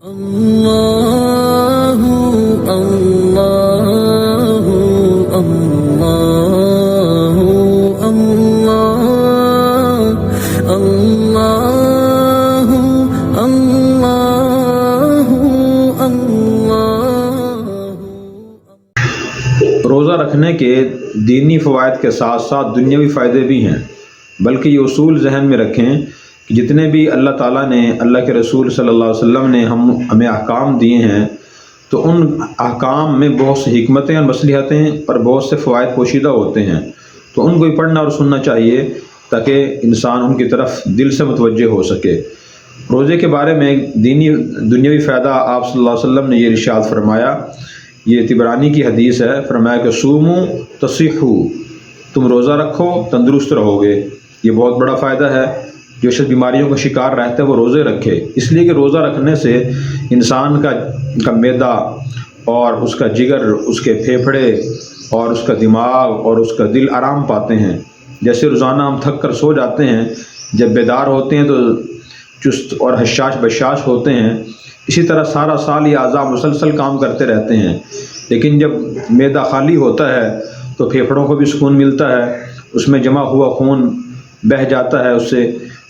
اللہ اللہ اللہ اللہ اللہ اللہ۔ روزہ رکھنے کے دینی فوائد کے ساتھ ساتھ دنیاوی فائدے بھی ہیں، بلکہ یہ اصول ذہن میں رکھیں کہ جتنے بھی اللہ تعالیٰ نے، اللہ کے رسول صلی اللہ علیہ وسلم نے ہمیں احکام دیے ہیں، تو ان احکام میں بہت سی حکمتیں اور مصلحتیں اور بہت سے فوائد پوشیدہ ہوتے ہیں، تو ان کو بھی پڑھنا اور سننا چاہیے تاکہ انسان ان کی طرف دل سے متوجہ ہو سکے۔ روزے کے بارے میں دنیاوی فائدہ آپ صلی اللہ علیہ وسلم نے یہ ارشاد فرمایا، یہ طبرانی کی حدیث ہے، فرمایا کہ صوموا تصحوا، تم روزہ رکھو تندرست رہو گے۔ یہ بہت بڑا فائدہ ہے، جو شخص بیماریوں کا شکار رہتا ہے وہ روزے رکھے، اس لیے کہ روزہ رکھنے سے انسان کا معدہ اور اس کا جگر، اس کے پھیپھڑے اور اس کا دماغ اور اس کا دل آرام پاتے ہیں۔ جیسے روزانہ ہم تھک کر سو جاتے ہیں، جب بیدار ہوتے ہیں تو چست اور حشاش بشاش ہوتے ہیں، اسی طرح سارا سال یہ اعضاء مسلسل کام کرتے رہتے ہیں، لیکن جب معدہ خالی ہوتا ہے تو پھیپھڑوں کو بھی سکون ملتا ہے، اس میں جمع ہوا خون بہہ جاتا ہے اس سے،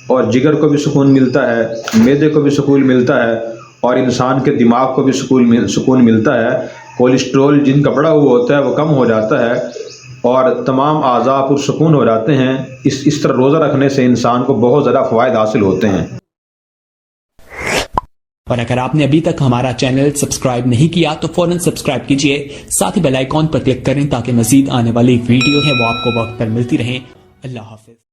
اور جگر کو بھی سکون ملتا ہے، معدے کو بھی سکون ملتا ہے، اور انسان کے دماغ کو بھی سکون ملتا ہے۔ کولیسٹرول جن کا بڑا ہوا ہوتا ہے وہ کم ہو جاتا ہے، اور تمام اعضاء پرسکون ہو جاتے ہیں۔ اس طرح روزہ رکھنے سے انسان کو بہت زیادہ فوائد حاصل ہوتے ہیں۔ اور اگر آپ نے ابھی تک ہمارا چینل سبسکرائب نہیں کیا تو فوراً سبسکرائب کیجئے، ساتھ ہی بیل آئیکن پر کلک کریں تاکہ مزید آنے والی ویڈیو ہے وہ آپ کو وقت پر ملتی رہیں۔ اللہ حافظ۔